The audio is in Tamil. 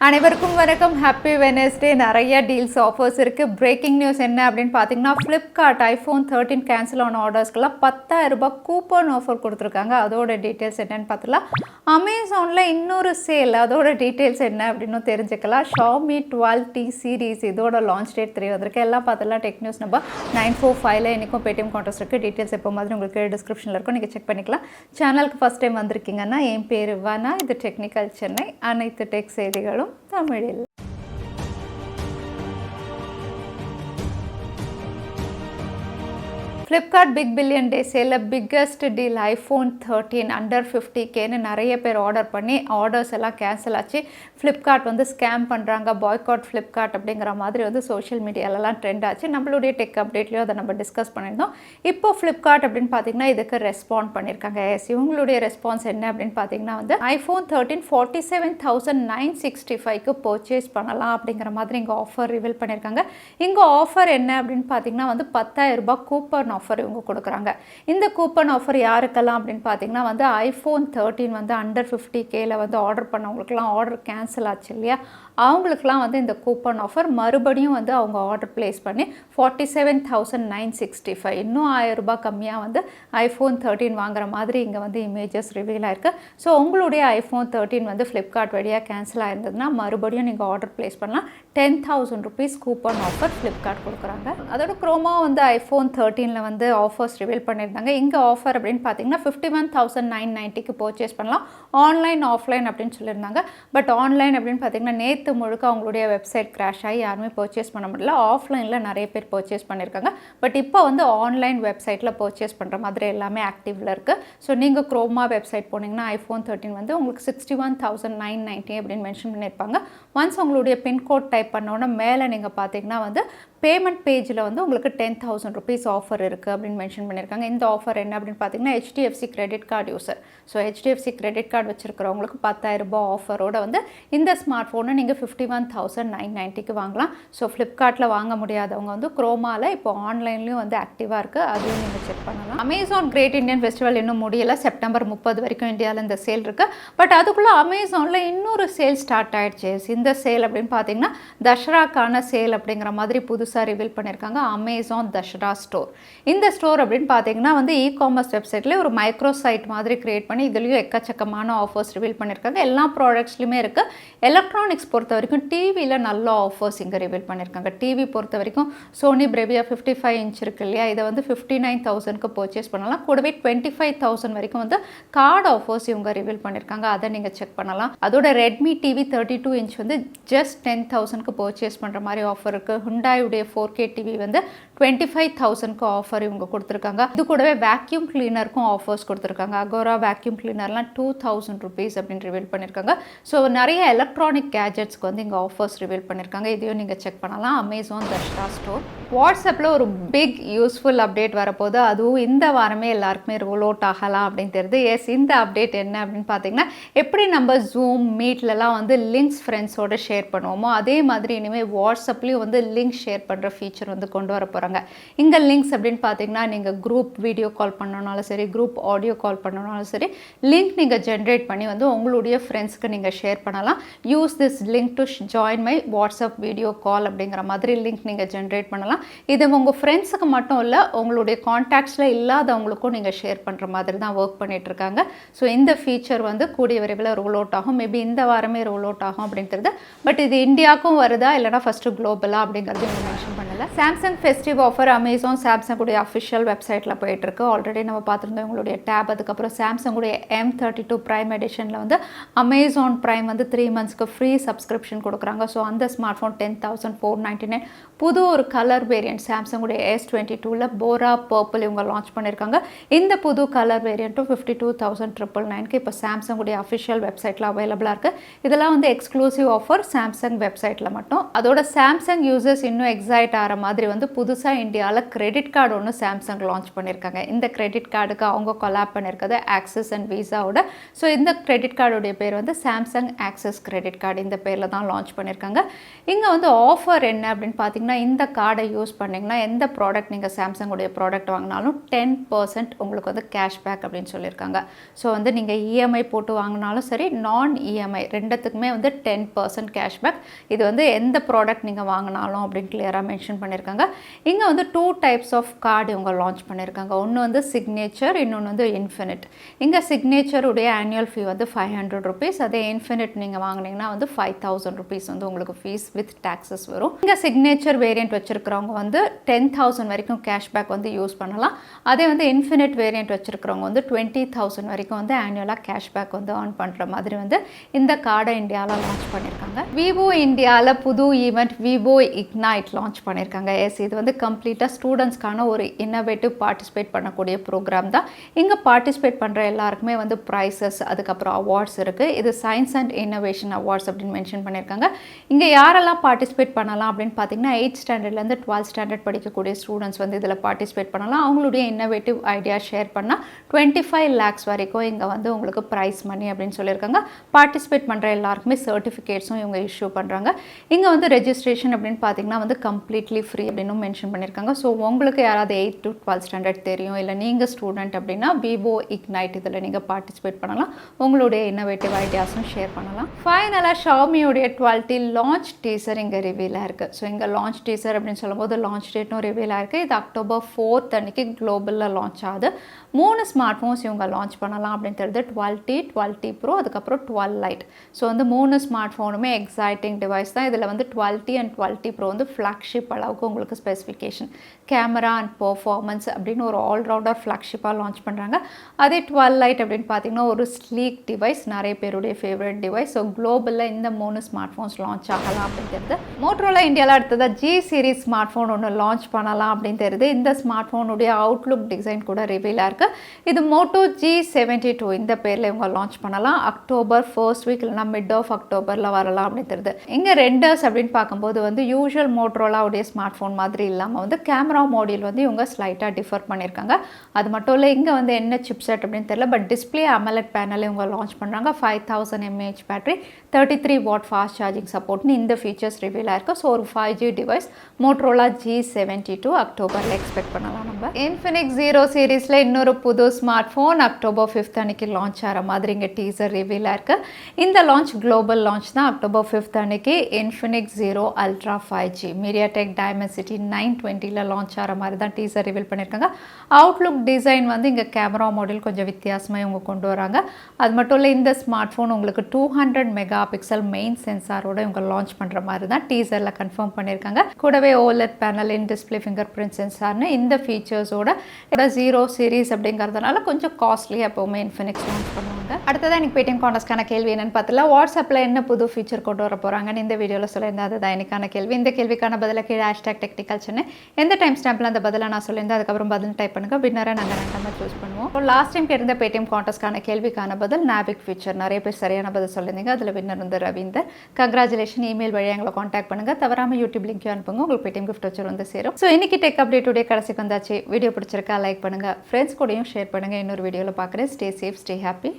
அனைவருக்கும் வணக்கம். Happy Wednesday. நிறைய டீல்ஸ் ஆஃபர்ஸ் இருக்குது. பிரேக்கிங் நியூஸ் என்ன அப்படின்னு பார்த்தீங்கன்னா, ஃப்ளிப்கார்ட் ஐஃபோன் 13 கேன்சல் ஆன ஆர்டர்ஸ்க்கெல்லாம் 10,000 ரூபாய் கூப்பன் ஆஃபர் கொடுத்துருக்காங்க. அதோட டீட்டெயில்ஸ் என்னென்னு பார்த்துலாம். அமேசானில் இன்னொரு சேல், அதோட டீட்டெயில்ஸ் என்ன அப்படின்னு தெரிஞ்சுக்கலாம். Xiaomi 12T சீரீஸ் இதோட லான்ச் டேட் 3 வந்திருக்கு. எல்லாம் பார்த்துலாம். டெக் நியூஸ் நம்பர் 945 இன்றைக்கும் பேடிஎம் கான்டெஸ்ட் இருக்குது. டீட்டெயில்ஸ் எப்போ மாதிரி உங்களுக்கு டிஸ்கிரிப்ஷனில் இருக்கும், நீங்கள் செக் பண்ணிக்கலாம். சேனலுக்கு ஃபஸ்ட் டைம் வந்திருக்கீங்கன்னா, என் பேர் வானா, இது டெக்னிக்கல் சென்னை. அனைத்து டெக் செய்திகளும் தமிழில். ஃப்ளிப்கார்ட் பிக் பில்லியன் டே சேலில் பிக்கஸ்ட் டீல் ஐஃபோன் 13 அண்டர் 50Kன்னு நிறைய பேர் ஆர்டர் பண்ணி ஆர்டர்ஸ் எல்லாம் கேன்சல் ஆச்சு. ஃப்ளிப்கார்ட் வந்து ஸ்கேம் பண்ணுறாங்க, பாய்காட் ஃப்ளிப்கார்ட் அப்படிங்கிற மாதிரி வந்து சோஷியல் மீடியாலலாம் ட்ரெண்ட் ஆச்சு. நம்மளுடைய டெக் அப்டேட்லேயும் அதை நம்ம டிஸ்கஸ் பண்ணியிருந்தோம். இப்போ ஃப்ளிப்கார்ட் அப்படின்னு பார்த்தீங்கன்னா இதுக்கு ரெஸ்பாண்ட் பண்ணியிருக்காங்க. இவங்களுடைய ரெஸ்பான்ஸ் என்ன அப்படின்னு பார்த்தீங்கன்னா வந்து ஐஃபோன் 13 47,965க்கு பர்ச்சேஸ் பண்ணலாம் அப்படிங்கிற மாதிரி இங்கே ஆஃபர் ரிவீல் பண்ணியிருக்காங்க. இங்கே ஆஃபர் என்ன அப்படின்னு பார்த்தீங்கன்னா வந்து 10,000 ரூபாய் கூப்பன் ஆஃபர் இவங்க கொடுக்குறாங்க. இந்த கூப்பன் ஆஃபர் யாருக்கெல்லாம் அப்படின்னு பார்த்தீங்கன்னா வந்து ஐஃபோன் 13 வந்து அண்டர் 50Kல வந்து ஆர்டர் பண்ணவங்களுக்குலாம் ஆர்டர் கேன்சல் ஆச்சு இல்லையா, அவங்களுக்குலாம் வந்து இந்த கூப்பன் ஆஃபர் மறுபடியும் வந்து அவங்க ஆர்டர் பிளேஸ் பண்ணி 47,965 இன்னும் 1000 ரூபாய் கம்மியாக வந்து ஐஃபோன் 13 வாங்குற மாதிரி இங்கே வந்து இமேஜஸ் ரிவீல் ஆயிருக்கு. ஸோ உங்களுடைய ஐஃபோன் 13 வந்து ஃப்ளிப்கார்ட் வழியாக கேன்சல் ஆயிருந்ததுன்னா மறுபடியும் நீங்கள் ஆர்டர் பிளேஸ் பண்ணலாம். 10,000 rupees கூப்பன் ஆஃபர் ஃப்ளிப்கார்ட் கொடுக்குறாங்க. அதோட குரோமா வந்து ஐஃபோன் 13 வந்து ஆஃபர்ஸ் ரிவீல் பண்ணியிருந்தாங்க. இங்கே ஆஃபர் அப்படின்னு பார்த்தீங்கன்னா 51,990க்கு பர்ச்சேஸ் பண்ணலாம். ஆன்லைன் ஆஃப்லைன் அப்படின்னு சொல்லியிருந்தாங்க. பட் ஆன்லைன் அப்படின்னு பார்த்தீங்கன்னா நேற்று முழுக்க அவங்களுடைய வெப்சைட் கிராஷ் ஆகி யாருமே பர்ச்சேஸ் பண்ண முடியல. ஆஃப்லைனில் நிறைய பேர் பர்ச்சேஸ் பண்ணியிருக்காங்க. பட் இப்போ வந்து ஆன்லைன் வெப்சைட்டில் பர்ச்சேஸ் பண்ணுற மாதிரி எல்லாமே ஆக்டிவில் இருக்குது. ஸோ நீங்கள் குரோமா வெப்சைட் போனீங்கன்னா ஐஃபோன் 13 வந்து உங்களுக்கு 61,990 அப்படின்னு மென்ஷன் பண்ணியிருப்பாங்க. ஒன்ஸ் உங்களுடைய பின்கோட் டைப் பண்ணோன்னா மேலே நீங்கள் பார்த்தீங்கன்னா வந்து பேமெண்ட் பேஜில் வந்து உங்களுக்கு 10,000 rupees ஆஃபர் இருக்குது அப்படின்னு மென்ஷன் பண்ணியிருக்காங்க. இந்த ஆஃபர் என்ன அப்படின்னு பார்த்தீங்கன்னா HDFC credit card user. So HDFC credit card வச்சுருக்கிறவங்களுக்கு 10,000 ரூபாய் ஆஃபரோட வந்து இந்த ஸ்மார்ட் ஃபோனை நீங்கள் 51,990க்கு வாங்கலாம். ஸோ ஃப்ளிப்கார்ட்டில் வாங்க முடியாதவங்க வந்து குரோமாவில் இப்போ ஆன்லைன்லேயும் வந்து ஆக்டிவாக இருக்குது, அதையும் நீங்கள் செக் பண்ணலாம். அமேசான் கிரேட் இந்தியன் ஃபெஸ்டிவல் இன்னும் முடியலை. செப்டம்பர் 30 வரைக்கும் இந்தியாவில் இந்த சேல் இருக்குது. பட் அதுக்குள்ளே அமேசானில் இன்னொரு சேல் ஸ்டார்ட் ஆகிடுச்சு. இந்த சேல் அப்படின்னு பார்த்தீங்கன்னா தசராக்கான சேல் அப்படிங்கிற மாதிரி புதுசாக ரிவீல் பண்ணியிருக்காங்க. Amazon Dussehra store. இந்த ஸ்டோர் அப்படின்னு பார்த்தீங்கன்னா வந்து இ-காமர்ஸ் வெப்சைட்லேயே ஒரு மைக்ரோ சைட் மாதிரி கிரியேட் பண்ணி இதுலேயும் எக்கச்சக்கமான ஆஃபர்ஸ் ரிவீல் பண்ணியிருக்காங்க. எல்லா ப்ராடக்ட்ஸ்லையுமே இருக்குது. எலக்ட்ரானிக்ஸ் பொறுத்த வரைக்கும் டிவியில் நல்ல ஆஃபர்ஸ் இங்கே ரிவீல் பண்ணியிருக்காங்க. டிவி பொறுத்த வரைக்கும் சோனி பிரேவியா 55 இன்ச் இருக்கு இல்லையா, இதை வந்து 59,000க்கு பர்ச்சேஸ் பண்ணலாம். கூடவே 25,000 வரைக்கும் வந்து கார்டு ஆஃபர்ஸ் இவங்க ரிவீல் பண்ணியிருக்காங்க. அதை நீங்கள் செக் பண்ணலாம். அதோட ரெட்மி டிவி 32 இன்ச் வந்து ஜஸ்ட் 10,000க்கு பர்ச்சேஸ் பண்ணுற மாதிரி ஆஃபர் இருக்குது. ஹுண்டாயுடைய 4K டிவி வந்து 25,000க்கு ஆஃபர் இவங்க கொடுத்துருக்காங்க. இது கூடவே வேக்யூம் கிளீனருக்கும் ஆஃபர்ஸ் கொடுத்துருக்காங்க. அகோரா வேக்யூம் கிளீனர்லாம் 2,000 rupees அப்படின்னு ரிவீல் பண்ணியிருக்காங்க. ஸோ நிறைய எலக்ட்ரானிக் கேஜெட்ஸ்க்கு வந்து இங்கே ஆஃபர்ஸ் ரிவீல் பண்ணியிருக்காங்க. இதையும் நீங்கள் செக் பண்ணலாம். Amazon Dussehra store. வாட்ஸ்அப்பில் ஒரு பிக் யூஸ்ஃபுல் அப்டேட் வரப்போது, அதுவும் இந்த வாரமே எல்லாருக்குமே ரோல் அவுட் ஆகலாம் அப்படின்னு தெரியுது. இந்த அப்டேட் என்ன அப்படின்னு பார்த்தீங்கன்னா, எப்படி நம்ம ஜூம் மீட்லலாம் வந்து லிங்க்ஸ் ஃப்ரெண்ட்ஸோட ஷேர் பண்ணுவோமோ அதே மாதிரி இனிமேல் வாட்ஸ்அப்லேயும் வந்து லிங்க் ஷேர் பண்ணுற ஃபீச்சர் வந்து கொண்டு வர போகிறாங்க. இங்கே லிங்க்ஸ் அப்படின்னு பார்த்தீங்கன்னா நீங்கள் குரூப் வீடியோ கால் பண்ணனாலும் சரி, குரூப் ஆடியோ கால் பண்ணனாலும் சரி, லிங்க் நீங்கள் ஜென்ரேட் பண்ணி வந்து உங்களுடைய ஃப்ரெண்ட்ஸ்க்கு நீங்கள் ஷேர் பண்ணலாம். Use this link to join my WhatsApp video call அப்படிங்கிற மாதிரி லிங்க் நீங்கள் ஜென்ரேட் பண்ணலாம். இது உங்கள் ஃப்ரெண்ட்ஸுக்கு மட்டும் இல்லை, உங்களுடைய கான்டாக்ட்ஸில் இல்லாதவங்களுக்கும் நீங்கள் ஷேர் பண்ணுற மாதிரி தான் ஒர்க் பண்ணிட்டு இருக்காங்க. ஸோ இந்த ஃபீச்சர் வந்து கூடிய விரைவில் ரோல் அவுட் ஆகும். மேபி இந்த வாரமே ரோல் அவுட் ஆகும் அப்படின்றது. பட் இது இந்தியாவுக்கும் வருதா இல்லைனா ஃபஸ்ட்டு குளோபலாக அப்படிங்கிறது மென்ஷன் பண்ணல. சாம்சங் ஃபெஸ்டிவ் ஆஃபர் அமேசான் சாம்சங்குடைய அஃபிஷியல் வெப்சைட்டில் போயிட்டுருக்கு. ஆல்ரெடி நம்ம பார்த்துருந்தோம் உங்களுடைய டேப். அதுக்கப்புறம் சாம்சங்குடைய M32 ப்ரைம் எடிஷனில் வந்து அமேசான் ப்ரைம் வந்து 3 monthsக்கு ஃப்ரீ சப்ஸ்கிரிப்ஷன் கொடுக்குறாங்க. ஸோ அந்த ஸ்மார்ட் ஃபோன் 10,499. புது ஒரு கலர் வேரியன்ட் சாம்சங்குடைய S22ல் போரா பர்பிள் இவங்க லான்ச் பண்ணியிருக்காங்க. இந்த புது கலர் வேரியண்ட்டும் 52,999க்கு இப்போ சாம்சங்குடைய அஃபிஷியல் வெப்சைட்டில் அவைலபிளாக இருக்குது. இதெல்லாம் வந்து எக்ஸ்க்ளூசிவ் ஆஃபர் சாம்சங் வெப்சைட்டில் மட்டும். அதோட சாம்சங் யூசர்ஸ் இன்னும் எக்ஸைட் ஆகிற தர மாதிரி வந்து புதுசாக இந்தியாவில் கிரெடிட் கார்டு ஒன்று சாம்சங் லான்ச் பண்ணியிருக்காங்க. இந்த கிரெடிட் கார்டுக்கு அவங்க கொலாப் பண்ணியிருக்கிறது ஆக்சிஸ் அண்ட் விசாவோட. ஸோ இந்த கிரெடிட் கார்டுடைய பேர் வந்து சாம்சங் ஆக்சிஸ் கிரெடிட் கார்டு, இந்த பேரில் தான் லான்ச் பண்ணியிருக்காங்க. இங்கே வந்து ஆஃபர் என்ன அப்படின்னு பார்த்தீங்கன்னா, இந்த கார்டை யூஸ் பண்ணிங்கன்னா எந்த ப்ராடக்ட் நீங்கள் சாம்சங்குடைய ப்ராடக்ட் வாங்கினாலும் 10% உங்களுக்கு வந்து கேஷ்பேக் அப்படின்னு சொல்லியிருக்காங்க. ஸோ வந்து நீங்கள் இஎம்ஐ போட்டு வாங்கினாலும் சரி, நான் இஎம்ஐ ரெண்டுத்துக்குமே வந்து 10% கேஷ்பேக். இது வந்து எந்த ப்ராடக்ட் நீங்கள் வாங்கினாலும் அப்படின்னு கிளியராக மென்ஷன் பண்ணியிருக்காங்க. இங்கே வந்து 2 டைப்ஸ் ஆஃப் கார்டு இவங்க லான்ச் பண்ணியிருக்காங்க. ஒன்று வந்து சிக்னேச்சர், இன்னொன்று வந்து இன்ஃபினிட். இங்கே சிக்னேச்சருடைய ஆனுவல் ஃபீ வந்து 500 ருபீஸ். அதே இன்ஃபினிட் நீங்கள் வாங்கினீங்கன்னா வந்து 5000 ருபீஸ் வந்து உங்களுக்கு ஃபீஸ் வித் டாக்ஸஸ் வரும். இங்கே சிக்னேச்சர் வேரியண்ட் வச்சுருக்கிறவங்க வந்து 10,000 வரைக்கும் கேஷ்பேக் வந்து யூஸ் பண்ணலாம். அதே வந்து இன்ஃபினிட் வேரியண்ட் வச்சுருக்கிறவங்க வந்து 20,000 வரைக்கும் வந்து ஆனுவலாக கேஷ்பேக் வந்து ஆன் பண்ணுற மாதிரி வந்து இந்த கார்டை இந்தியாவில் லான்ச் பண்ணியிருக்காங்க. விவோ இந்தியாவில் புது ஈவெண்ட் விவோ இக்னைட் லான்ச் பண்ணியிருக்காங்க. இது வந்து கம்ப்ளீட்டாக ஸ்டூடெண்ட்ஸ்க்கான ஒரு இன்னோவேட்டிவ் பார்ட்டிசிபேட் பண்ணக்கூடிய ப்ரோக்ராம் தான். இங்கே பார்ட்டிசிபேட் பண்ணுற எல்லாருக்குமே வந்து ப்ரைஸஸ், அதுக்கப்புறம் அவார்ட்ஸ் இருக்குது. இது சயின்ஸ் அண்ட் இன்னோவேஷன் அவார்ட்ஸ் அப்படின்னு மென்ஷன் பண்ணியிருக்காங்க. இங்கே யாரெல்லாம் பார்ட்டிசிபேட் பண்ணலாம் அப்படின்னு பார்த்தீங்கன்னா, 8th ஸ்டாண்டர்ட்லேருந்து 12th ஸ்டாண்டர்ட் படிக்கக்கூடிய ஸ்டூடெண்ட்ஸ் வந்து இதில் பார்ட்டிசிபேட் பண்ணலாம். அவங்களுடைய இன்னோவேட்டிவ் ஐடியா ஷேர் பண்ணால் 25 lakhs வரைக்கும் இங்கே வந்து உங்களுக்கு ப்ரைஸ் மணி அப்படின்னு சொல்லியிருக்காங்க. பார்ட்டிசிபேட் பண்ணுற எல்லாருக்குமே சர்டிஃபிகேட்ஸும் இவங்க இஷ்யூ பண்ணுறாங்க. இங்கே வந்து ரெஜிஸ்ட்ரேஷன் அப்படின்னு பார்த்தீங்கன்னா வந்து கம்ப்ளீட்லி ஃப்ரீ அப்படின்னு மென்ஷன் பண்ணியிருக்காங்க. ஸோ உங்களுக்கு யாராவது 8th to 12th ஸ்டாண்டர்ட் தெரியும், இல்லை நீங்கள் ஸ்டூடெண்ட் அப்படின்னா விவோ இக்னைட் இதில் நீங்கள் பார்ட்டிசிபேட் பண்ணலாம். உங்களுடைய இன்னோவேட்டிவ் ஐடியாஸும் ஷேர் பண்ணலாம். ஃபைனலாக ஷாமியோடைய 12T லான்ச் டீசர் இங்கே ரிவீலாக இருக்குது. ஸோ இங்கே லான்ச் டீசர் அப்படின்னு சொல்லும்போது லான்ச் டேட்டும் ரிவீலாக இருக்குது. இது October 4th அன்றைக்கி குளோபலில் லான்ச் ஆகுது. 3 ஸ்மார்ட் ஃபோன்ஸ் இவங்க லான்ச் பண்ணலாம் அப்படின்னு தெரியுது. 12T, 12T Pro, அதுக்கப்புறம் 12 Lite. ஸோ வந்து 3 ஸ்மார்ட் ஃபோனுமே எக்ஸைட்டிங் டிவைஸ் தான். இதில் வந்து 12T அண்ட் 12T Pro வந்து ஃப்ளாக்ஷிப் அளவுக்கு உங்களுக்கு ஸ்பெசிஃபிகேஷன், கேமரா அண்ட் பர்ஃபார்மன்ஸ் அப்படின்னு ஒரு ஆல்ரவுண்டர் ஃப்ளாக்ஷிப்பாக லான்ச் பண்ணுறாங்க. அதே 12 Lite அப்படின்னு பார்த்தீங்கன்னா ஒரு ஸ்லீக் டிவைஸ், நிறைய பேருடைய ஃபேவரட் டிவைஸ். ஸோ குளோபலில் இந்த 3 ஸ்மார்ட் ஃபோன்ஸ் லான்ச் ஆகலாம் அப்படின்னு தெரியுது. மோட்டோரோலா இந்தியாவில் அடுத்ததாக G சீரிஸ் ஸ்மார்ட் ஃபோன் ஒன்று லான்ச் பண்ணலாம் அப்படின்னு தெரியுது. இந்த ஸ்மார்ட் ஃபோனுடைய அவுட்லுக் டிசைன் கூட ரிவீலாக இருக்குது. இது Moto G72 இந்த பேரில் இவங்க லான்ச் பண்ணலாம். October 1st வீக் இல்லைனா மிட் ஆஃப் அக்டோபரில் வரலாம் அப்படின்னு தெரியுது. இங்கே ரெண்டர்ஸ் அப்படின்னு பார்க்கும்போது வந்து யூஷுவல் மோட்டோரோலாவுடைய ஸ்மார்ட் ஃபோன் மாதிரி இல்லாமல் வந்து கேமரா மாடியூல் வந்து இவங்க ஸ்லைட்டாக டிஃபர் பண்ணியிருக்காங்க. அது மட்டும் இல்லை, இங்கே வந்து என்ன சிப்செட் அப்படின்னு தெரியல, பட் டிஸ்பிளே அமலட் பேனல் இவங்க லான்ச் பண்ணுறாங்க. 5000 mAh battery, 33 watt fast charging சப்போர்ட்னு இந்த ஃபீச்சர்ஸ் ரிவீலாக இருக்குது. ஸோ ஒரு 5G டிவைஸ் மோட்டோரோலா G72 அக்டோபரில் எக்ஸ்பெக்ட் பண்ணலாம். நம்ம Infinix 0 சீரீஸில் இன்னொரு புது ஸ்மார்ட் ஃபோன் October 5th அன்னைக்கு லான்ச் ஆகிற மாதிரி இங்கே டீசர் ரிவீலாக இருக்குது. இந்த லான்ச் குளோபல் லான்ச் தான். October 5th அன்னைக்கு Infinix 0 Ultra 5G MediaTek Dimensity 920ல் லான்ச் ஆகிற மாதிரி தான் டீசர் ரிவீல் பண்ணியிருக்காங்க. அவுட்லுக் டிசைன் வந்து இங்கே கேமரா மாடல் கொஞ்சம் வித்தியாசமாக இவங்க கொண்டு வராங்க. அது மட்டும் இல்லை, இந்த ஸ்மார்ட் ஃபோன் உங்களுக்கு 200 மெகாபிக்சல் மெயின் சென்சாரோட இவங்க லான்ச் பண்ணுற மாதிரி தான் டீசரில் கன்ஃபார்ம் பண்ணியிருக்காங்க. கூடவே OLED panel, in display finger print சென்சார்னு இந்த ஃபீச்சர்ஸோட 0 சீரீஸ் அப்படிங்கிறதுனால கொஞ்சம் காஸ்ட்லியாக எப்போவுமே இன்ஃபினிக்ஸ் லான்ச் பண்ணுவாங்க. அடுத்ததான் எனக்கு பேடிஎம் கான்டெஸ்ட்கான கேள்வி என்னன்னு பார்த்தல, வாட்ஸ்அப்பில் என்ன புது ஃபீச்சர் கொண்டு வர போகிறாங்கன்னு இந்த வீடியோவில் சொல்லியிருந்தேன். அதுதான் எனக்கான கேள்வி. இந்த கேள்விக்கான பதிலை கீழே #Technical Chennai எந்த டைம் ஸ்டாம்பில் அந்த பதிலை நான் சொல்லியிருந்தேன் அதுக்கப்புறம் பதில் டைப் பண்ணுங்கள். வின்னரை நாங்கள் ரெண்டாமல் சூஸ் பண்ணுவோம். லாஸ்ட் டைம் கேட்டிருந்த பேடிஎம் கான்டெஸ்ட்கான கேள்விக்கான பதில் நாவிக் ஃபீச்சர். நிறைய பேர் சரியான பதில் சொல்லியிருந்தீங்க. அதில் வின்னர் வந்து ரவீந்தர். கங்க்ராச்சுலேஷன். இமெயில் வழியாக எங்களை காண்டாக்ட் பண்ணுங்கள். தவறாமல் யூடியூப் லிங்க் அனுப்புங்க. உங்களுக்கு பேடிஎம் கிஃப்ட் வச்சு வந்து சேரும். ஸோ இன்னைக்கு டெக் அப்டேட்டுடைய கடைசிக்கு வந்தாச்சு. வீடியோ பிடிச்சிருக்கா லைக் பண்ணுங்கள், ஃப்ரெண்ட்ஸ் கூடயும் ஷேர் பண்ணுங்கள். இன்னொரு வீடியோவில் பார்க்குறேன். Stay safe, stay happy.